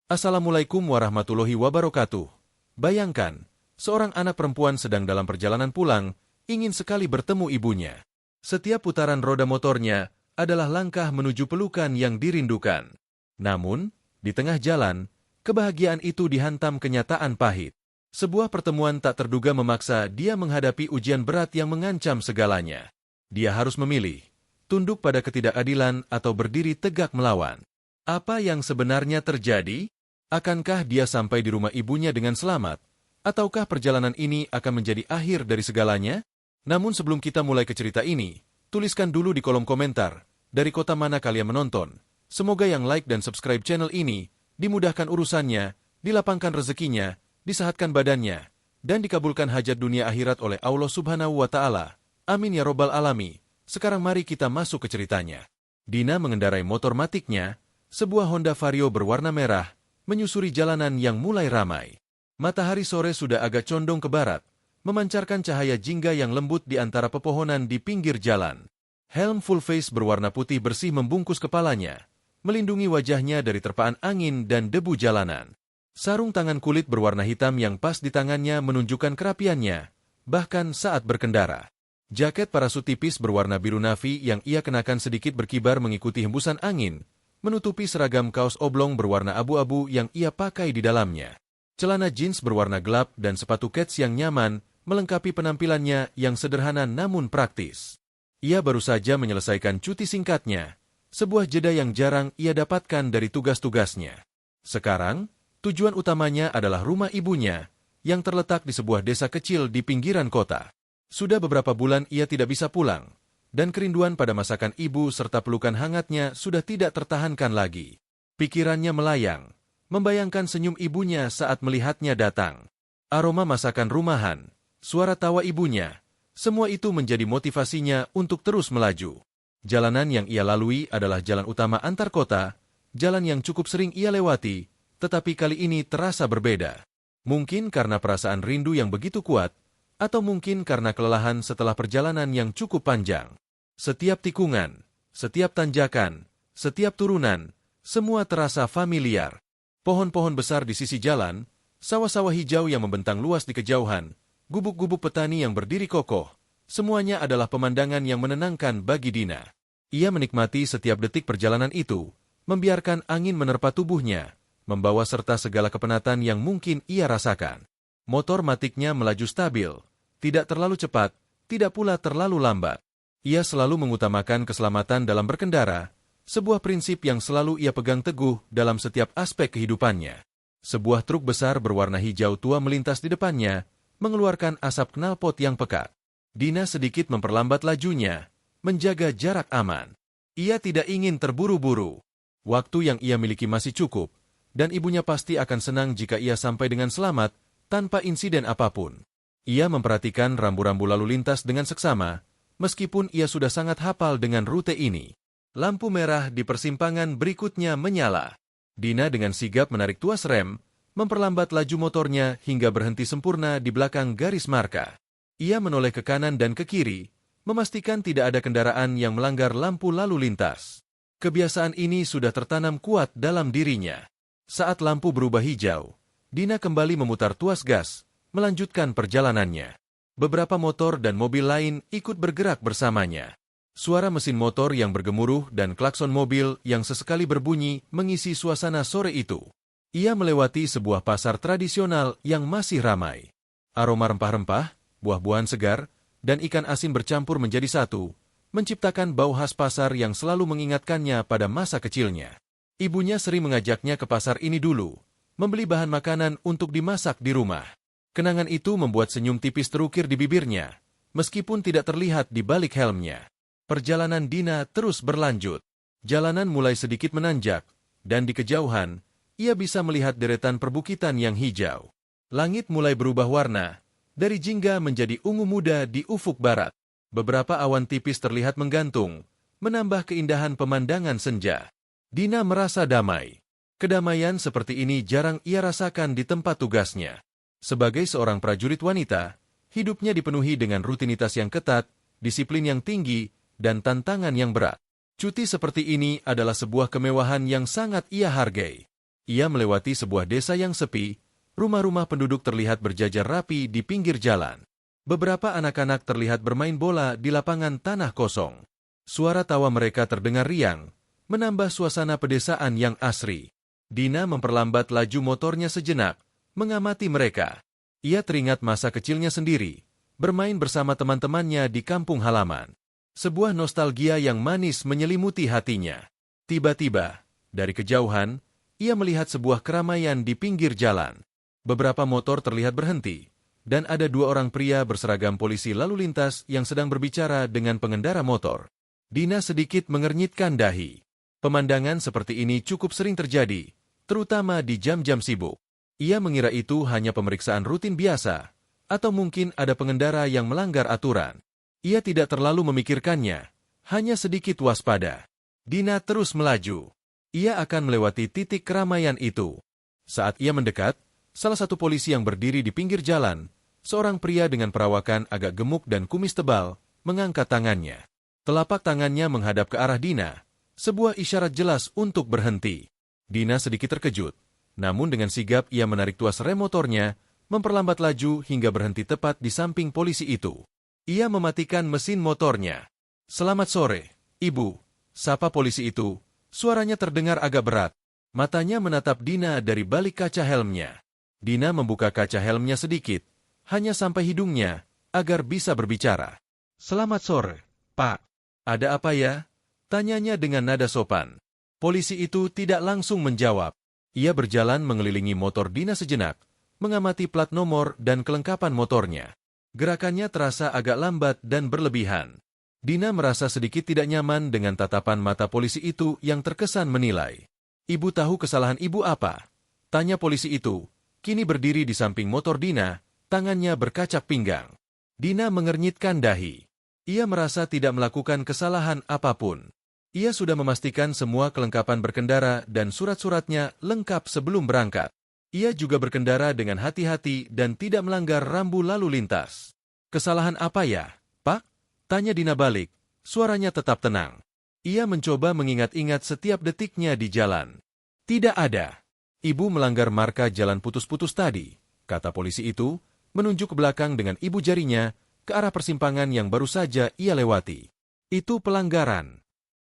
Assalamualaikum warahmatullahi wabarakatuh. Bayangkan, seorang anak perempuan sedang dalam perjalanan pulang, ingin sekali bertemu ibunya. Setiap putaran roda motornya adalah langkah menuju pelukan yang dirindukan. Namun, di tengah jalan, kebahagiaan itu dihantam kenyataan pahit. Sebuah pertemuan tak terduga memaksa dia menghadapi ujian berat yang mengancam segalanya. Dia harus memilih, tunduk pada ketidakadilan atau berdiri tegak melawan. Apa yang sebenarnya terjadi? Akankah dia sampai di rumah ibunya dengan selamat? Ataukah perjalanan ini akan menjadi akhir dari segalanya? Namun sebelum kita mulai ke cerita ini, tuliskan dulu di kolom komentar, dari kota mana kalian menonton. Semoga yang like dan subscribe channel ini, dimudahkan urusannya, dilapangkan rezekinya, disehatkan badannya, dan dikabulkan hajat dunia akhirat oleh Allah Subhanahu wa Ta'ala. Amin ya Robbal Alami. Sekarang mari kita masuk ke ceritanya. Dina mengendarai motor matiknya, sebuah Honda Vario berwarna merah, menyusuri jalanan yang mulai ramai. Matahari sore sudah agak condong ke barat, memancarkan cahaya jingga yang lembut di antara pepohonan di pinggir jalan. Helm full face berwarna putih bersih membungkus kepalanya, melindungi wajahnya dari terpaan angin dan debu jalanan. Sarung tangan kulit berwarna hitam yang pas di tangannya menunjukkan kerapiannya, bahkan saat berkendara. Jaket parasut tipis berwarna biru navy yang ia kenakan sedikit berkibar mengikuti hembusan angin, menutupi seragam kaos oblong berwarna abu-abu yang ia pakai di dalamnya. Celana jeans berwarna gelap dan sepatu kets yang nyaman melengkapi penampilannya yang sederhana namun praktis. Ia baru saja menyelesaikan cuti singkatnya, sebuah jeda yang jarang ia dapatkan dari tugas-tugasnya. Sekarang, tujuan utamanya adalah rumah ibunya yang terletak di sebuah desa kecil di pinggiran kota. Sudah beberapa bulan ia tidak bisa pulang, dan kerinduan pada masakan ibu serta pelukan hangatnya sudah tidak tertahankan lagi. Pikirannya melayang, membayangkan senyum ibunya saat melihatnya datang. Aroma masakan rumahan, suara tawa ibunya, semua itu menjadi motivasinya untuk terus melaju. Jalanan yang ia lalui adalah jalan utama antar kota, jalan yang cukup sering ia lewati, tetapi kali ini terasa berbeda. Mungkin karena perasaan rindu yang begitu kuat, atau mungkin karena kelelahan setelah perjalanan yang cukup panjang. Setiap tikungan, setiap tanjakan, setiap turunan, semua terasa familiar. Pohon-pohon besar di sisi jalan, sawah-sawah hijau yang membentang luas di kejauhan, gubuk-gubuk petani yang berdiri kokoh, semuanya adalah pemandangan yang menenangkan bagi Dina. Ia menikmati setiap detik perjalanan itu, membiarkan angin menerpa tubuhnya, membawa serta segala kepenatan yang mungkin ia rasakan. Motor matiknya melaju stabil, tidak terlalu cepat, tidak pula terlalu lambat. Ia selalu mengutamakan keselamatan dalam berkendara, sebuah prinsip yang selalu ia pegang teguh dalam setiap aspek kehidupannya. Sebuah truk besar berwarna hijau tua melintas di depannya, mengeluarkan asap knalpot yang pekat. Dina sedikit memperlambat lajunya, menjaga jarak aman. Ia tidak ingin terburu-buru. Waktu yang ia miliki masih cukup, dan ibunya pasti akan senang jika ia sampai dengan selamat, tanpa insiden apapun. Ia memperhatikan rambu-rambu lalu lintas dengan seksama, meskipun ia sudah sangat hafal dengan rute ini. Lampu merah di persimpangan berikutnya menyala. Dina dengan sigap menarik tuas rem, memperlambat laju motornya hingga berhenti sempurna di belakang garis marka. Ia menoleh ke kanan dan ke kiri, memastikan tidak ada kendaraan yang melanggar lampu lalu lintas. Kebiasaan ini sudah tertanam kuat dalam dirinya. Saat lampu berubah hijau, Dina kembali memutar tuas gas, melanjutkan perjalanannya. Beberapa motor dan mobil lain ikut bergerak bersamanya. Suara mesin motor yang bergemuruh dan klakson mobil yang sesekali berbunyi mengisi suasana sore itu. Ia melewati sebuah pasar tradisional yang masih ramai. Aroma rempah-rempah, buah-buahan segar, dan ikan asin bercampur menjadi satu, menciptakan bau khas pasar yang selalu mengingatkannya pada masa kecilnya. Ibunya sering mengajaknya ke pasar ini dulu, membeli bahan makanan untuk dimasak di rumah. Kenangan itu membuat senyum tipis terukir di bibirnya, meskipun tidak terlihat di balik helmnya. Perjalanan Dina terus berlanjut. Jalanan mulai sedikit menanjak, dan di kejauhan, ia bisa melihat deretan perbukitan yang hijau. Langit mulai berubah warna, dari jingga menjadi ungu muda di ufuk barat. Beberapa awan tipis terlihat menggantung, menambah keindahan pemandangan senja. Dina merasa damai. Kedamaian seperti ini jarang ia rasakan di tempat tugasnya. Sebagai seorang prajurit wanita, hidupnya dipenuhi dengan rutinitas yang ketat, disiplin yang tinggi, dan tantangan yang berat. Cuti seperti ini adalah sebuah kemewahan yang sangat ia hargai. Ia melewati sebuah desa yang sepi, rumah-rumah penduduk terlihat berjajar rapi di pinggir jalan. Beberapa anak-anak terlihat bermain bola di lapangan tanah kosong. Suara tawa mereka terdengar riang, menambah suasana pedesaan yang asri. Dina memperlambat laju motornya sejenak, mengamati mereka. Ia teringat masa kecilnya sendiri, bermain bersama teman-temannya di kampung halaman. Sebuah nostalgia yang manis menyelimuti hatinya. Tiba-tiba, dari kejauhan, ia melihat sebuah keramaian di pinggir jalan. Beberapa motor terlihat berhenti, dan ada dua orang pria berseragam polisi lalu lintas yang sedang berbicara dengan pengendara motor. Dina sedikit mengernyitkan dahi. Pemandangan seperti ini cukup sering terjadi, terutama di jam-jam sibuk. Ia mengira itu hanya pemeriksaan rutin biasa, atau mungkin ada pengendara yang melanggar aturan. Ia tidak terlalu memikirkannya, hanya sedikit waspada. Dina terus melaju. Ia akan melewati titik keramaian itu. Saat ia mendekat, salah satu polisi yang berdiri di pinggir jalan, seorang pria dengan perawakan agak gemuk dan kumis tebal, mengangkat tangannya. Telapak tangannya menghadap ke arah Dina, sebuah isyarat jelas untuk berhenti. Dina sedikit terkejut, namun dengan sigap ia menarik tuas rem motornya, memperlambat laju hingga berhenti tepat di samping polisi itu. Ia mematikan mesin motornya. "Selamat sore, Ibu," sapa polisi itu. Suaranya terdengar agak berat. Matanya menatap Dina dari balik kaca helmnya. Dina membuka kaca helmnya sedikit, hanya sampai hidungnya, agar bisa berbicara. "Selamat sore, Pak. Ada apa ya?" tanyanya dengan nada sopan. Polisi itu tidak langsung menjawab. Ia berjalan mengelilingi motor Dina sejenak, mengamati plat nomor dan kelengkapan motornya. Gerakannya terasa agak lambat dan berlebihan. Dina merasa sedikit tidak nyaman dengan tatapan mata polisi itu yang terkesan menilai. "Ibu tahu kesalahan ibu apa?" tanya polisi itu, kini berdiri di samping motor Dina, tangannya berkacak pinggang. Dina mengernyitkan dahi. Ia merasa tidak melakukan kesalahan apapun. Ia sudah memastikan semua kelengkapan berkendara dan surat-suratnya lengkap sebelum berangkat. Ia juga berkendara dengan hati-hati dan tidak melanggar rambu lalu lintas. "Kesalahan apa ya, Pak?" tanya Dina balik, suaranya tetap tenang. Ia mencoba mengingat-ingat setiap detiknya di jalan. "Tidak ada. Ibu melanggar marka jalan putus-putus tadi," kata polisi itu, menunjuk ke belakang dengan ibu jarinya ke arah persimpangan yang baru saja ia lewati. "Itu pelanggaran."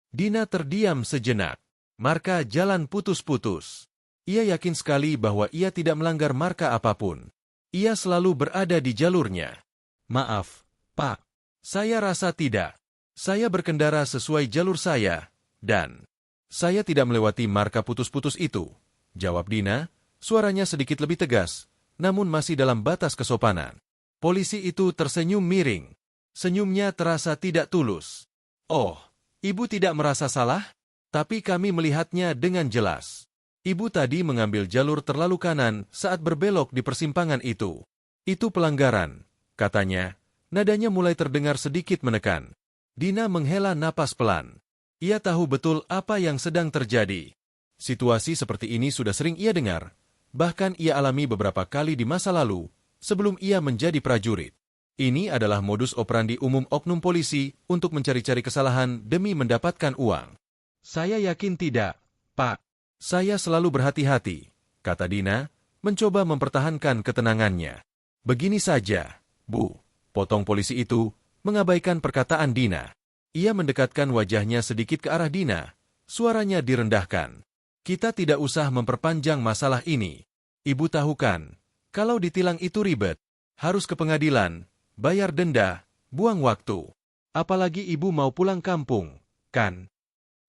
Dina terdiam sejenak. Marka jalan putus-putus. Ia yakin sekali bahwa ia tidak melanggar marka apapun. Ia selalu berada di jalurnya. "Maaf, Pak. Saya rasa tidak. Saya berkendara sesuai jalur saya, dan saya tidak melewati marka putus-putus itu," jawab Dina, suaranya sedikit lebih tegas, namun masih dalam batas kesopanan. Polisi itu tersenyum miring. Senyumnya terasa tidak tulus. "Oh, Ibu tidak merasa salah? Tapi kami melihatnya dengan jelas. Ibu tadi mengambil jalur terlalu kanan saat berbelok di persimpangan itu. Itu pelanggaran," katanya. Nadanya mulai terdengar sedikit menekan. Dina menghela napas pelan. Ia tahu betul apa yang sedang terjadi. Situasi seperti ini sudah sering ia dengar. Bahkan ia alami beberapa kali di masa lalu, sebelum ia menjadi prajurit. Ini adalah modus operandi umum oknum polisi untuk mencari-cari kesalahan demi mendapatkan uang. "Saya yakin tidak, Pak. Saya selalu berhati-hati," kata Dina, mencoba mempertahankan ketenangannya. "Begini saja, Bu," potong polisi itu, mengabaikan perkataan Dina. Ia mendekatkan wajahnya sedikit ke arah Dina, suaranya direndahkan. "Kita tidak usah memperpanjang masalah ini. Ibu tahu kan, kalau ditilang itu ribet, harus ke pengadilan, bayar denda, buang waktu. Apalagi ibu mau pulang kampung, kan?"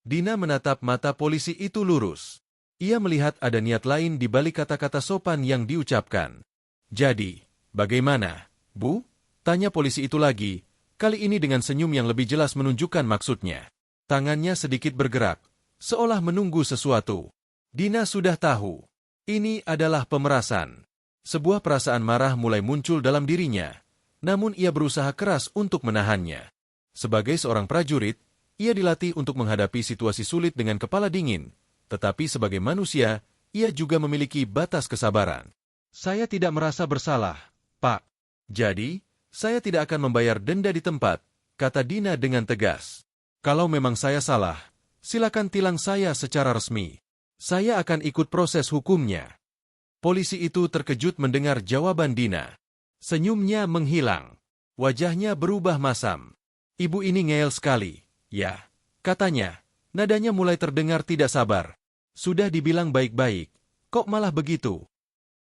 Dina menatap mata polisi itu lurus. Ia melihat ada niat lain di balik kata-kata sopan yang diucapkan. "Jadi, bagaimana, Bu?" tanya polisi itu lagi, kali ini dengan senyum yang lebih jelas menunjukkan maksudnya. Tangannya sedikit bergerak, seolah menunggu sesuatu. Dina sudah tahu. Ini adalah pemerasan. Sebuah perasaan marah mulai muncul dalam dirinya, namun ia berusaha keras untuk menahannya. Sebagai seorang prajurit, ia dilatih untuk menghadapi situasi sulit dengan kepala dingin, tetapi sebagai manusia, ia juga memiliki batas kesabaran. "Saya tidak merasa bersalah, Pak. Jadi, saya tidak akan membayar denda di tempat," kata Dina dengan tegas. "Kalau memang saya salah, silakan tilang saya secara resmi. Saya akan ikut proses hukumnya. Polisi itu terkejut mendengar jawaban Dina. Senyumnya menghilang. Wajahnya berubah masam. Ibu ini ngeyel sekali. Ya, katanya. Nadanya mulai terdengar tidak sabar. Sudah dibilang baik-baik. Kok malah begitu?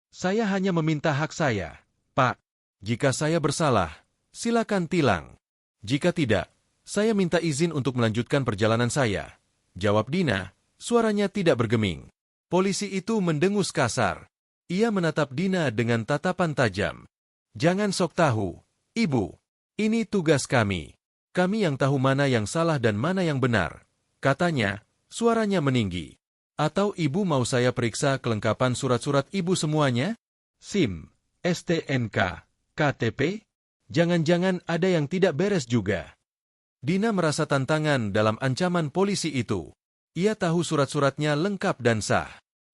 Saya hanya meminta hak saya, Pak. Jika saya bersalah, silakan tilang. Jika tidak, saya minta izin untuk melanjutkan perjalanan saya. Jawab Dina, suaranya tidak bergeming. Polisi itu mendengus kasar. Ia menatap Dina dengan tatapan tajam. Jangan sok tahu, Ibu. Ini tugas kami. Kami yang tahu mana yang salah dan mana yang benar. Katanya, suaranya meninggi. Atau Ibu mau saya periksa kelengkapan surat-surat Ibu semuanya? SIM, STNK, KTP? Jangan-jangan ada yang tidak beres juga. Dina merasa tantangan dalam ancaman polisi itu. Ia tahu surat-suratnya lengkap dan sah.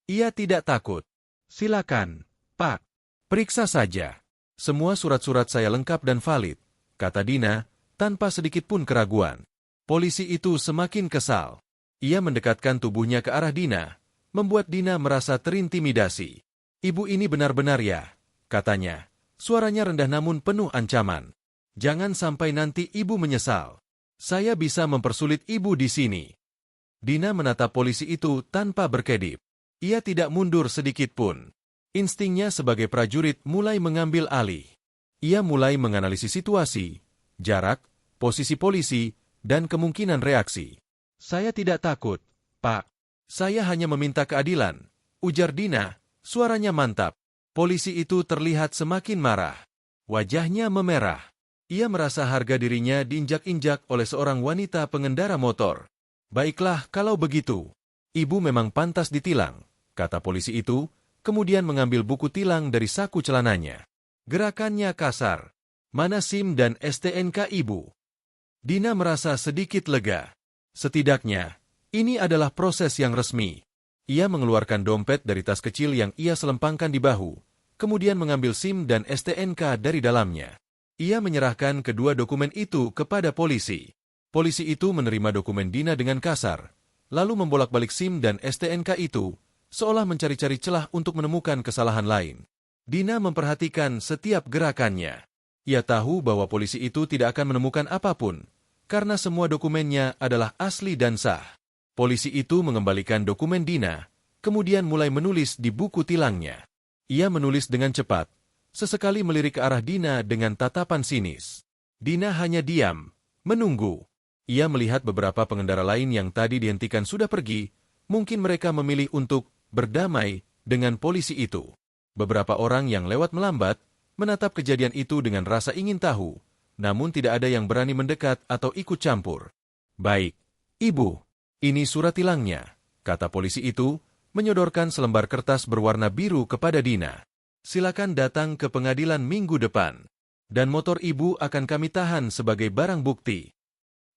Ia tidak takut. Silakan, Pak. Periksa saja. Semua surat-surat saya lengkap dan valid, kata Dina, tanpa sedikit pun keraguan. Polisi itu semakin kesal. Ia mendekatkan tubuhnya ke arah Dina, membuat Dina merasa terintimidasi. Ibu ini benar-benar ya, katanya. Suaranya rendah namun penuh ancaman. Jangan sampai nanti Ibu menyesal. Saya bisa mempersulit Ibu di sini. Dina menatap polisi itu tanpa berkedip. Ia tidak mundur sedikit pun. Instingnya sebagai prajurit mulai mengambil alih. Ia mulai menganalisis situasi, jarak, posisi polisi, dan kemungkinan reaksi. Saya tidak takut, Pak. Saya hanya meminta keadilan, ujar Dina, suaranya mantap. Polisi itu terlihat semakin marah. Wajahnya memerah. Ia merasa harga dirinya diinjak-injak oleh seorang wanita pengendara motor. Baiklah kalau begitu. Ibu memang pantas ditilang, kata polisi itu, kemudian mengambil buku tilang dari saku celananya. Gerakannya kasar. Mana SIM dan STNK Ibu? Dina merasa sedikit lega. Setidaknya, ini adalah proses yang resmi. Ia mengeluarkan dompet dari tas kecil yang ia selempangkan di bahu, kemudian mengambil SIM dan STNK dari dalamnya. Ia menyerahkan kedua dokumen itu kepada polisi. Polisi itu menerima dokumen Dina dengan kasar, lalu membolak-balik SIM dan STNK itu, seolah mencari-cari celah untuk menemukan kesalahan lain. Dina memperhatikan setiap gerakannya. Ia tahu bahwa polisi itu tidak akan menemukan apapun, karena semua dokumennya adalah asli dan sah. Polisi itu mengembalikan dokumen Dina, kemudian mulai menulis di buku tilangnya. Ia menulis dengan cepat, sesekali melirik ke arah Dina dengan tatapan sinis. Dina hanya diam, menunggu. Ia melihat beberapa pengendara lain yang tadi dihentikan sudah pergi, mungkin mereka memilih untuk berdamai dengan polisi itu. Beberapa orang yang lewat melambat, menatap kejadian itu dengan rasa ingin tahu, namun tidak ada yang berani mendekat atau ikut campur. Baik, Ibu. Ini surat tilangnya, kata polisi itu, menyodorkan selembar kertas berwarna biru kepada Dina. Silakan datang ke pengadilan minggu depan. Dan motor Ibu akan kami tahan sebagai barang bukti.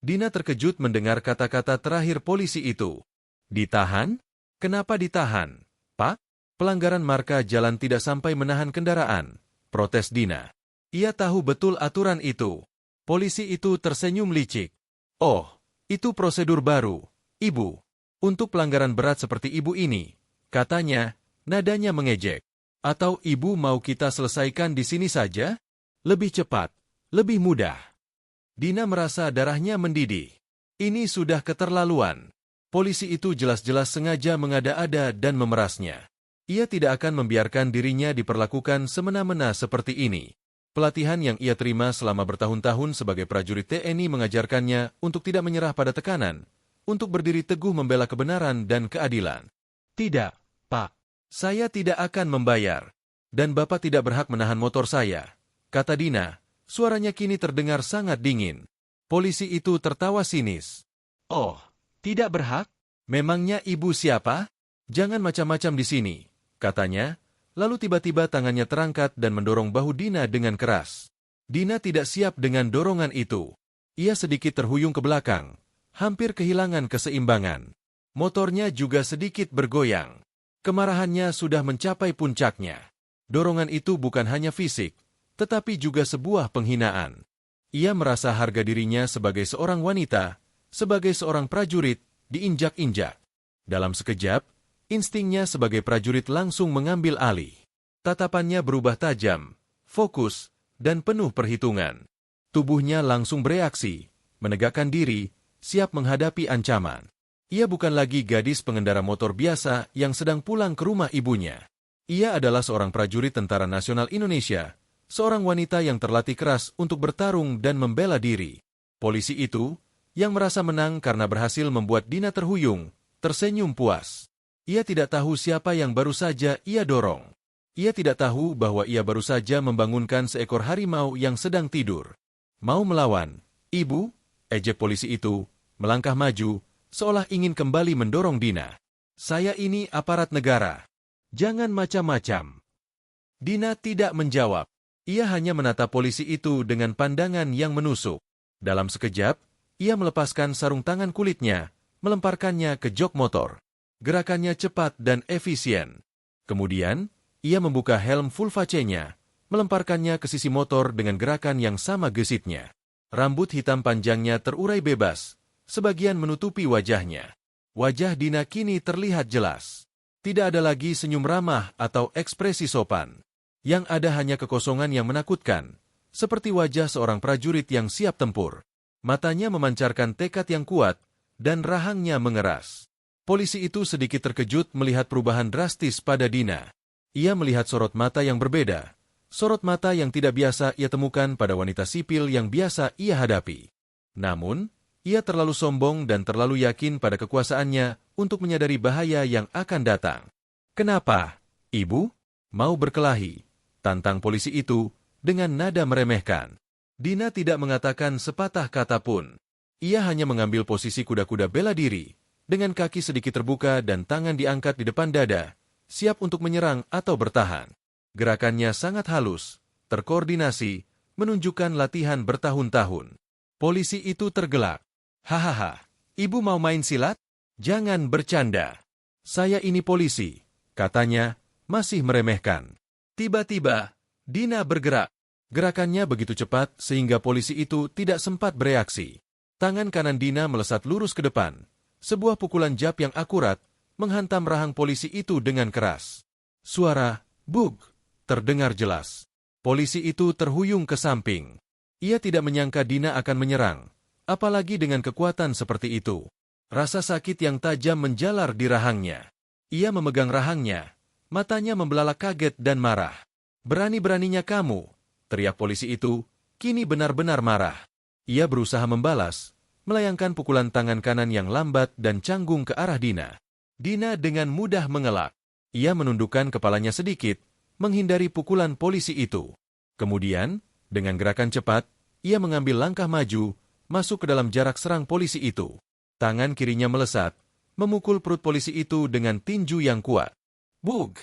Dina terkejut mendengar kata-kata terakhir polisi itu. Ditahan? Kenapa ditahan, Pak? Pelanggaran marka jalan tidak sampai menahan kendaraan, protes Dina. Ia tahu betul aturan itu. Polisi itu tersenyum licik. Oh, itu prosedur baru. Ibu, untuk pelanggaran berat seperti Ibu ini, katanya, nadanya mengejek. Atau Ibu mau kita selesaikan di sini saja? Lebih cepat, lebih mudah. Dina merasa darahnya mendidih. Ini sudah keterlaluan. Polisi itu jelas-jelas sengaja mengada-ada dan memerasnya. Ia tidak akan membiarkan dirinya diperlakukan semena-mena seperti ini. Pelatihan yang ia terima selama bertahun-tahun sebagai prajurit TNI mengajarkannya untuk tidak menyerah pada tekanan, untuk berdiri teguh membela kebenaran dan keadilan. Tidak, Pak. Saya tidak akan membayar. Dan Bapak tidak berhak menahan motor saya, kata Dina. Suaranya kini terdengar sangat dingin. Polisi itu tertawa sinis. Oh, tidak berhak? Memangnya Ibu siapa? Jangan macam-macam di sini, katanya. Lalu tiba-tiba tangannya terangkat dan mendorong bahu Dina dengan keras. Dina tidak siap dengan dorongan itu. Ia sedikit terhuyung ke belakang. Hampir kehilangan keseimbangan. Motornya juga sedikit bergoyang. Kemarahannya sudah mencapai puncaknya. Dorongan itu bukan hanya fisik, tetapi juga sebuah penghinaan. Ia merasa harga dirinya sebagai seorang wanita, sebagai seorang prajurit, diinjak-injak. Dalam sekejap, Instingnya sebagai prajurit langsung mengambil alih. Tatapannya berubah tajam, fokus, dan penuh perhitungan. Tubuhnya langsung bereaksi, menegakkan diri, siap menghadapi ancaman. Ia bukan lagi gadis pengendara motor biasa yang sedang pulang ke rumah ibunya. Ia adalah seorang prajurit Tentara Nasional Indonesia, seorang wanita yang terlatih keras untuk bertarung dan membela diri. Polisi itu, yang merasa menang karena berhasil membuat Dina terhuyung, tersenyum puas. Ia tidak tahu siapa yang baru saja ia dorong. Ia tidak tahu bahwa ia baru saja membangunkan seekor harimau yang sedang tidur. Mau melawan, Ibu? Ejek polisi itu, melangkah maju, seolah ingin kembali mendorong Dina. Saya ini aparat negara. Jangan macam-macam. Dina tidak menjawab. Ia hanya menatap polisi itu dengan pandangan yang menusuk. Dalam sekejap, ia melepaskan sarung tangan kulitnya, melemparkannya ke jok motor. Gerakannya cepat dan efisien. Kemudian, ia membuka helm full face-nya, melemparkannya ke sisi motor dengan gerakan yang sama gesitnya. Rambut hitam panjangnya terurai bebas, sebagian menutupi wajahnya. Wajah Dina kini terlihat jelas. Tidak ada lagi senyum ramah atau ekspresi sopan. Yang ada hanya kekosongan yang menakutkan, seperti wajah seorang prajurit yang siap tempur. Matanya memancarkan tekad yang kuat, dan rahangnya mengeras. Polisi itu sedikit terkejut melihat perubahan drastis pada Dina. Ia melihat sorot mata yang berbeda, sorot mata yang tidak biasa ia temukan pada wanita sipil yang biasa ia hadapi. Namun, ia terlalu sombong dan terlalu yakin pada kekuasaannya untuk menyadari bahaya yang akan datang. "Kenapa, Ibu? Mau berkelahi?" tantang polisi itu dengan nada meremehkan. Dina tidak mengatakan sepatah kata pun. Ia hanya mengambil posisi kuda-kuda bela diri, dengan kaki sedikit terbuka dan tangan diangkat di depan dada, siap untuk menyerang atau bertahan. Gerakannya sangat halus, terkoordinasi, menunjukkan latihan bertahun-tahun. Polisi itu tergelak. "Hahaha, Ibu mau main silat? Jangan bercanda. Saya ini polisi," katanya, masih meremehkan. Tiba-tiba, Dina bergerak. Gerakannya begitu cepat sehingga polisi itu tidak sempat bereaksi. Tangan kanan Dina melesat lurus ke depan. Sebuah pukulan jab yang akurat menghantam rahang polisi itu dengan keras. Suara "bug" terdengar jelas. Polisi itu terhuyung ke samping. Ia tidak menyangka Dina akan menyerang, apalagi dengan kekuatan seperti itu. Rasa sakit yang tajam menjalar di rahangnya. Ia memegang rahangnya, matanya membelalak kaget dan marah. "Berani-beraninya kamu!" teriak polisi itu, kini benar-benar marah. Ia berusaha membalas, melayangkan pukulan tangan kanan yang lambat dan canggung ke arah Dina. Dina dengan mudah mengelak. Ia menundukkan kepalanya sedikit, menghindari pukulan polisi itu. Kemudian, dengan gerakan cepat, ia mengambil langkah maju, masuk ke dalam jarak serang polisi itu. Tangan kirinya melesat, memukul perut polisi itu dengan tinju yang kuat. Bug!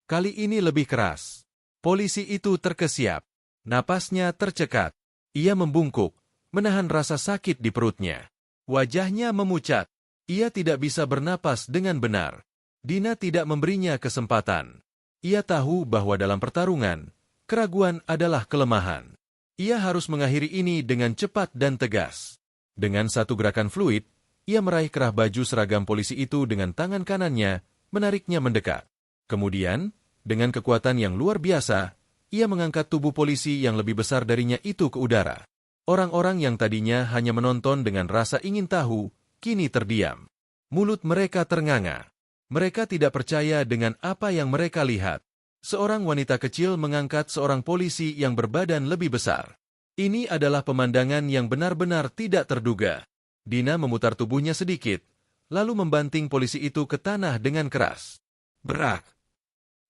Kali ini lebih keras. Polisi itu terkesiap. Napasnya tercekat. Ia membungkuk, menahan rasa sakit di perutnya. Wajahnya memucat. Ia tidak bisa bernapas dengan benar. Dina tidak memberinya kesempatan. Ia tahu bahwa dalam pertarungan, keraguan adalah kelemahan. Ia harus mengakhiri ini dengan cepat dan tegas. Dengan satu gerakan fluid, ia meraih kerah baju seragam polisi itu dengan tangan kanannya, menariknya mendekat. Kemudian, dengan kekuatan yang luar biasa, ia mengangkat tubuh polisi yang lebih besar darinya itu ke udara. Orang-orang yang tadinya hanya menonton dengan rasa ingin tahu, kini terdiam. Mulut mereka ternganga. Mereka tidak percaya dengan apa yang mereka lihat. Seorang wanita kecil mengangkat seorang polisi yang berbadan lebih besar. Ini adalah pemandangan yang benar-benar tidak terduga. Dina memutar tubuhnya sedikit, lalu membanting polisi itu ke tanah dengan keras. Brak!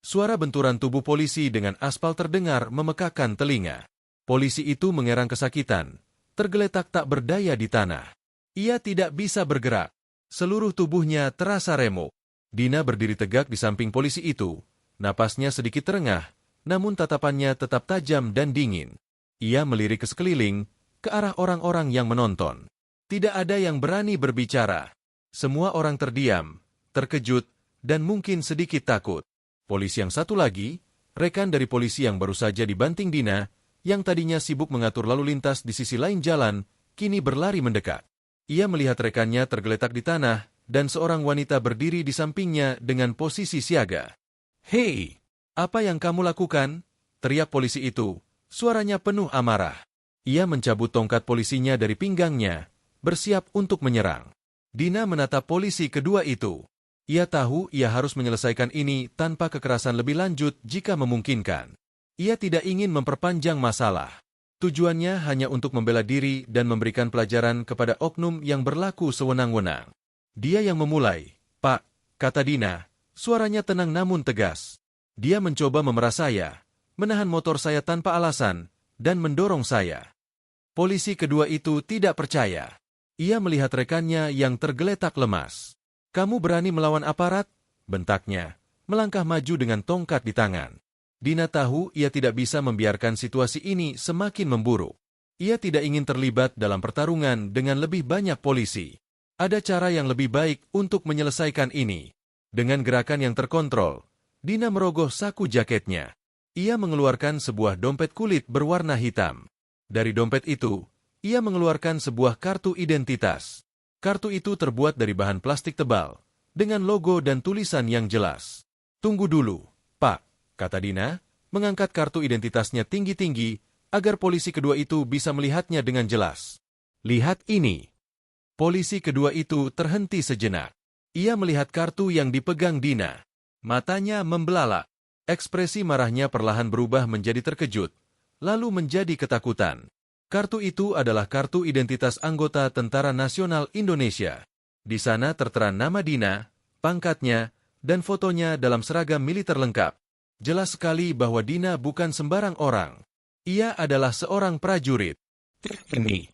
Suara benturan tubuh polisi dengan aspal terdengar memekakkan telinga. Polisi itu mengerang kesakitan, tergeletak tak berdaya di tanah. Ia tidak bisa bergerak. Seluruh tubuhnya terasa remuk. Dina berdiri tegak di samping polisi itu. Napasnya sedikit terengah, namun tatapannya tetap tajam dan dingin. Ia melirik ke sekeliling, ke arah orang-orang yang menonton. Tidak ada yang berani berbicara. Semua orang terdiam, terkejut, dan mungkin sedikit takut. Polisi yang satu lagi, rekan dari polisi yang baru saja dibanting Dina, yang tadinya sibuk mengatur lalu lintas di sisi lain jalan, kini berlari mendekat. Ia melihat rekannya tergeletak di tanah, dan seorang wanita berdiri di sampingnya dengan posisi siaga. "Hei, apa yang kamu lakukan?" teriak polisi itu, suaranya penuh amarah. Ia mencabut tongkat polisinya dari pinggangnya, bersiap untuk menyerang. Dina menatap polisi kedua itu. Ia tahu ia harus menyelesaikan ini tanpa kekerasan lebih lanjut jika memungkinkan. Ia tidak ingin memperpanjang masalah. Tujuannya hanya untuk membela diri dan memberikan pelajaran kepada oknum yang berlaku sewenang-wenang. "Dia yang memulai, Pak," kata Dina, suaranya tenang namun tegas. "Dia mencoba memerah saya, menahan motor saya tanpa alasan, dan mendorong saya." Polisi kedua itu tidak percaya. Ia melihat rekannya yang tergeletak lemas. "Kamu berani melawan aparat?" bentaknya, melangkah maju dengan tongkat di tangan. Dina tahu ia tidak bisa membiarkan situasi ini semakin memburuk. Ia tidak ingin terlibat dalam pertarungan dengan lebih banyak polisi. Ada cara yang lebih baik untuk menyelesaikan ini. Dengan gerakan yang terkontrol, Dina merogoh saku jaketnya. Ia mengeluarkan sebuah dompet kulit berwarna hitam. Dari dompet itu, ia mengeluarkan sebuah kartu identitas. Kartu itu terbuat dari bahan plastik tebal, dengan logo dan tulisan yang jelas. "Tunggu dulu, Pak," kata Dina, mengangkat kartu identitasnya tinggi-tinggi agar polisi kedua itu bisa melihatnya dengan jelas. "Lihat ini." Polisi kedua itu terhenti sejenak. Ia melihat kartu yang dipegang Dina. Matanya membelalak. Ekspresi marahnya perlahan berubah menjadi terkejut, lalu menjadi ketakutan. Kartu itu adalah kartu identitas anggota Tentara Nasional Indonesia. Di sana tertera nama Dina, pangkatnya, dan fotonya dalam seragam militer lengkap. Jelas sekali bahwa Dina bukan sembarang orang. Ia adalah seorang prajurit. "Ini,"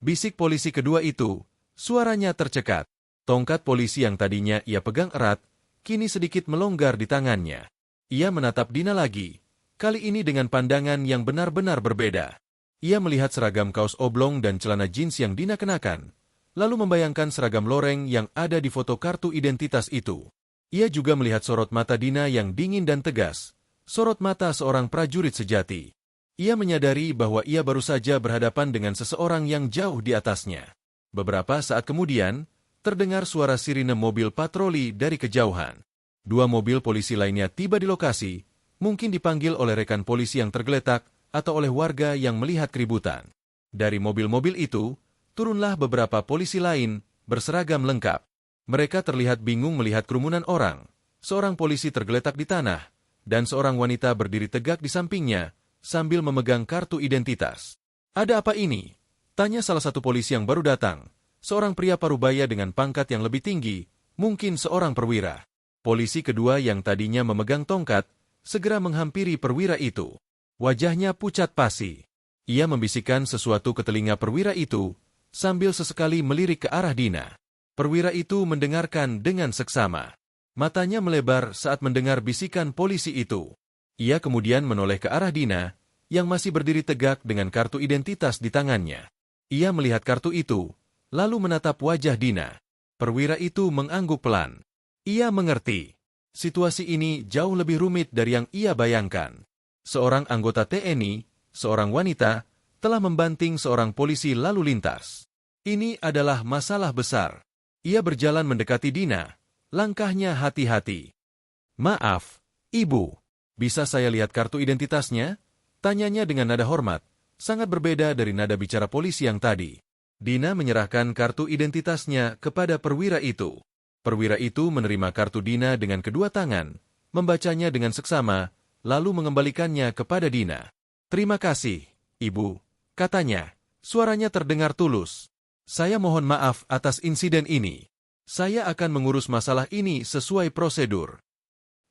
bisik polisi kedua itu, suaranya tercekat. Tongkat polisi yang tadinya ia pegang erat, kini sedikit melonggar di tangannya. Ia menatap Dina lagi, kali ini dengan pandangan yang benar-benar berbeda. Ia melihat seragam kaos oblong dan celana jeans yang Dina kenakan, lalu membayangkan seragam loreng yang ada di foto kartu identitas itu. Ia juga melihat sorot mata Dina yang dingin dan tegas, sorot mata seorang prajurit sejati. Ia menyadari bahwa ia baru saja berhadapan dengan seseorang yang jauh di atasnya. Beberapa saat kemudian, terdengar suara sirine mobil patroli dari kejauhan. 2 mobil polisi lainnya tiba di lokasi, mungkin dipanggil oleh rekan polisi yang tergeletak atau oleh warga yang melihat keributan. Dari mobil-mobil itu, turunlah beberapa polisi lain berseragam lengkap. Mereka terlihat bingung melihat kerumunan orang. Seorang polisi tergeletak di tanah, dan seorang wanita berdiri tegak di sampingnya sambil memegang kartu identitas. "Ada apa ini?" tanya salah satu polisi yang baru datang, seorang pria parubaya dengan pangkat yang lebih tinggi, mungkin seorang perwira. Polisi kedua yang tadinya memegang tongkat, segera menghampiri perwira itu. Wajahnya pucat pasi. Ia membisikkan sesuatu ke telinga perwira itu, sambil sesekali melirik ke arah Dina. Perwira itu mendengarkan dengan seksama. Matanya melebar saat mendengar bisikan polisi itu. Ia kemudian menoleh ke arah Dina, yang masih berdiri tegak dengan kartu identitas di tangannya. Ia melihat kartu itu, lalu menatap wajah Dina. Perwira itu mengangguk pelan. Ia mengerti. Situasi ini jauh lebih rumit dari yang ia bayangkan. Seorang anggota TNI, seorang wanita, telah membanting seorang polisi lalu lintas. Ini adalah masalah besar. Ia berjalan mendekati Dina, langkahnya hati-hati. "Maaf, Ibu, bisa saya lihat kartu identitasnya?" tanyanya dengan nada hormat, sangat berbeda dari nada bicara polisi yang tadi. Dina menyerahkan kartu identitasnya kepada perwira itu. Perwira itu menerima kartu Dina dengan kedua tangan, membacanya dengan seksama, lalu mengembalikannya kepada Dina. "Terima kasih, Ibu," katanya. Suaranya terdengar tulus. "Saya mohon maaf atas insiden ini. Saya akan mengurus masalah ini sesuai prosedur."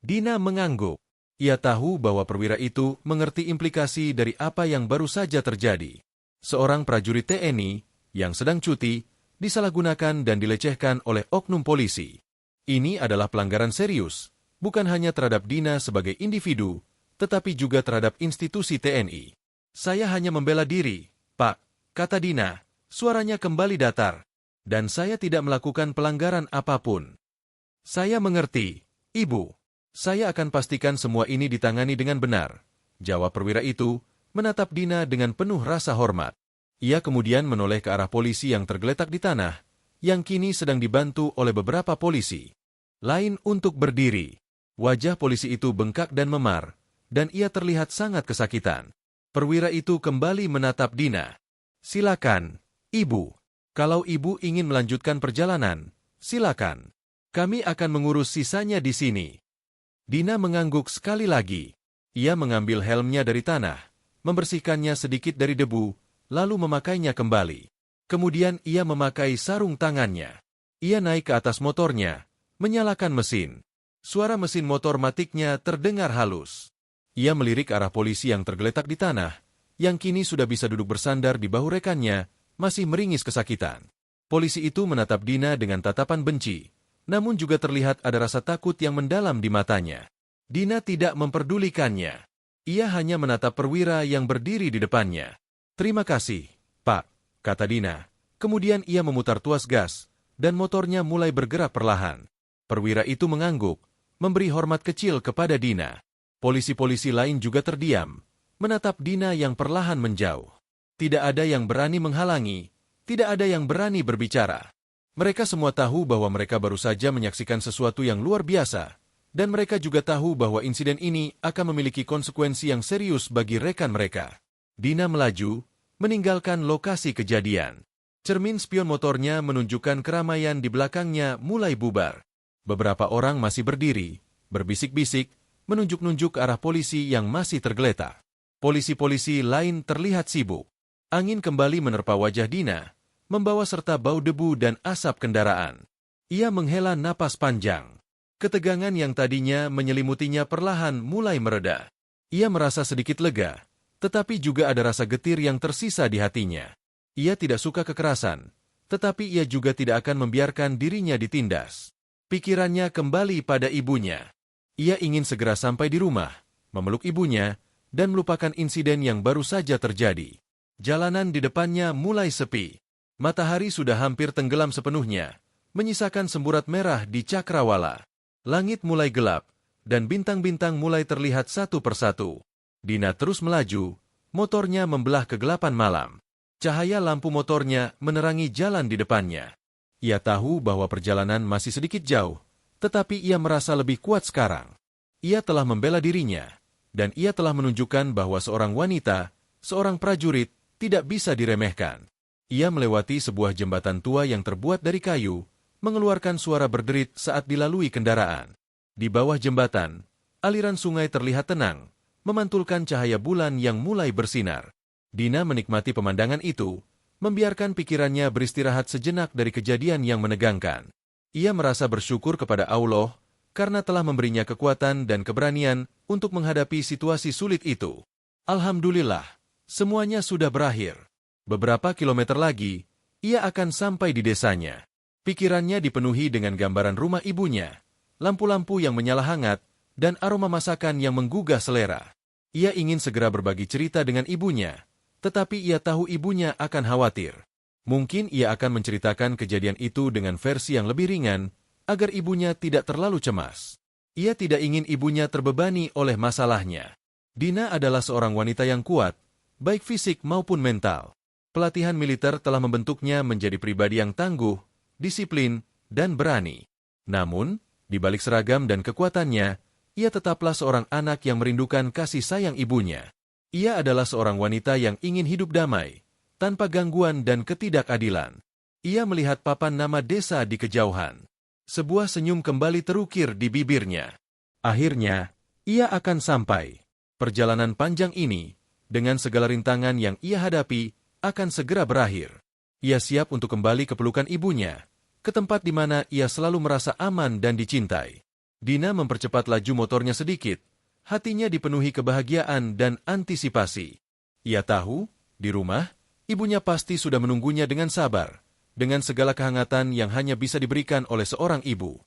Dina mengangguk. Ia tahu bahwa perwira itu mengerti implikasi dari apa yang baru saja terjadi. Seorang prajurit TNI yang sedang cuti disalahgunakan dan dilecehkan oleh oknum polisi. Ini adalah pelanggaran serius, bukan hanya terhadap Dina sebagai individu, tetapi juga terhadap institusi TNI. "Saya hanya membela diri, Pak," kata Dina, suaranya kembali datar. "Dan saya tidak melakukan pelanggaran apapun." "Saya mengerti, Ibu. Saya akan pastikan semua ini ditangani dengan benar," jawab perwira itu, menatap Dina dengan penuh rasa hormat. Ia kemudian menoleh ke arah polisi yang tergeletak di tanah, yang kini sedang dibantu oleh beberapa polisi lain untuk berdiri. Wajah polisi itu bengkak dan memar, dan ia terlihat sangat kesakitan. Perwira itu kembali menatap Dina. "Silakan, Ibu. Kalau Ibu ingin melanjutkan perjalanan, silakan. Kami akan mengurus sisanya di sini." Dina mengangguk sekali lagi. Ia mengambil helmnya dari tanah, membersihkannya sedikit dari debu, lalu memakainya kembali. Kemudian ia memakai sarung tangannya. Ia naik ke atas motornya, menyalakan mesin. Suara mesin motor matiknya terdengar halus. Ia melirik arah polisi yang tergeletak di tanah, yang kini sudah bisa duduk bersandar di bahu rekannya, masih meringis kesakitan. Polisi itu menatap Dina dengan tatapan benci, namun juga terlihat ada rasa takut yang mendalam di matanya. Dina tidak memperdulikannya. Ia hanya menatap perwira yang berdiri di depannya. "Terima kasih, Pak," kata Dina. Kemudian ia memutar tuas gas, dan motornya mulai bergerak perlahan. Perwira itu mengangguk, memberi hormat kecil kepada Dina. Polisi-polisi lain juga terdiam, menatap Dina yang perlahan menjauh. Tidak ada yang berani menghalangi, tidak ada yang berani berbicara. Mereka semua tahu bahwa mereka baru saja menyaksikan sesuatu yang luar biasa, dan mereka juga tahu bahwa insiden ini akan memiliki konsekuensi yang serius bagi rekan mereka. Dina melaju, meninggalkan lokasi kejadian. Cermin spion motornya menunjukkan keramaian di belakangnya mulai bubar. Beberapa orang masih berdiri, berbisik-bisik, menunjuk-nunjuk ke arah polisi yang masih tergeletak. Polisi-polisi lain terlihat sibuk. Angin kembali menerpa wajah Dina, membawa serta bau debu dan asap kendaraan. Ia menghela napas panjang. Ketegangan yang tadinya menyelimutinya perlahan mulai mereda. Ia merasa sedikit lega, tetapi juga ada rasa getir yang tersisa di hatinya. Ia tidak suka kekerasan, tetapi ia juga tidak akan membiarkan dirinya ditindas. Pikirannya kembali pada ibunya. Ia ingin segera sampai di rumah, memeluk ibunya, dan melupakan insiden yang baru saja terjadi. Jalanan di depannya mulai sepi. Matahari sudah hampir tenggelam sepenuhnya, menyisakan semburat merah di cakrawala. Langit mulai gelap, dan bintang-bintang mulai terlihat satu persatu. Dina terus melaju, motornya membelah kegelapan malam. Cahaya lampu motornya menerangi jalan di depannya. Ia tahu bahwa perjalanan masih sedikit jauh, tetapi ia merasa lebih kuat sekarang. Ia telah membela dirinya, dan ia telah menunjukkan bahwa seorang wanita, seorang prajurit, tidak bisa diremehkan. Ia melewati sebuah jembatan tua yang terbuat dari kayu, mengeluarkan suara berderit saat dilalui kendaraan. Di bawah jembatan, aliran sungai terlihat tenang, memantulkan cahaya bulan yang mulai bersinar. Dina menikmati pemandangan itu, membiarkan pikirannya beristirahat sejenak dari kejadian yang menegangkan. Ia merasa bersyukur kepada Allah karena telah memberinya kekuatan dan keberanian untuk menghadapi situasi sulit itu. Alhamdulillah, semuanya sudah berakhir. Beberapa kilometer lagi, ia akan sampai di desanya. Pikirannya dipenuhi dengan gambaran rumah ibunya, lampu-lampu yang menyala hangat, dan aroma masakan yang menggugah selera. Ia ingin segera berbagi cerita dengan ibunya, tetapi ia tahu ibunya akan khawatir. Mungkin ia akan menceritakan kejadian itu dengan versi yang lebih ringan, agar ibunya tidak terlalu cemas. Ia tidak ingin ibunya terbebani oleh masalahnya. Dina adalah seorang wanita yang kuat, baik fisik maupun mental. Pelatihan militer telah membentuknya menjadi pribadi yang tangguh, disiplin, dan berani. Namun, di balik seragam dan kekuatannya, ia tetaplah seorang anak yang merindukan kasih sayang ibunya. Ia adalah seorang wanita yang ingin hidup damai, tanpa gangguan dan ketidakadilan. Ia melihat papan nama desa di kejauhan. Sebuah senyum kembali terukir di bibirnya. Akhirnya, ia akan sampai. Perjalanan panjang ini, dengan segala rintangan yang ia hadapi, akan segera berakhir. Ia siap untuk kembali ke pelukan ibunya, ke tempat di mana ia selalu merasa aman dan dicintai. Dina mempercepat laju motornya sedikit. Hatinya dipenuhi kebahagiaan dan antisipasi. Ia tahu, di rumah, ibunya pasti sudah menunggunya dengan sabar, dengan segala kehangatan yang hanya bisa diberikan oleh seorang ibu.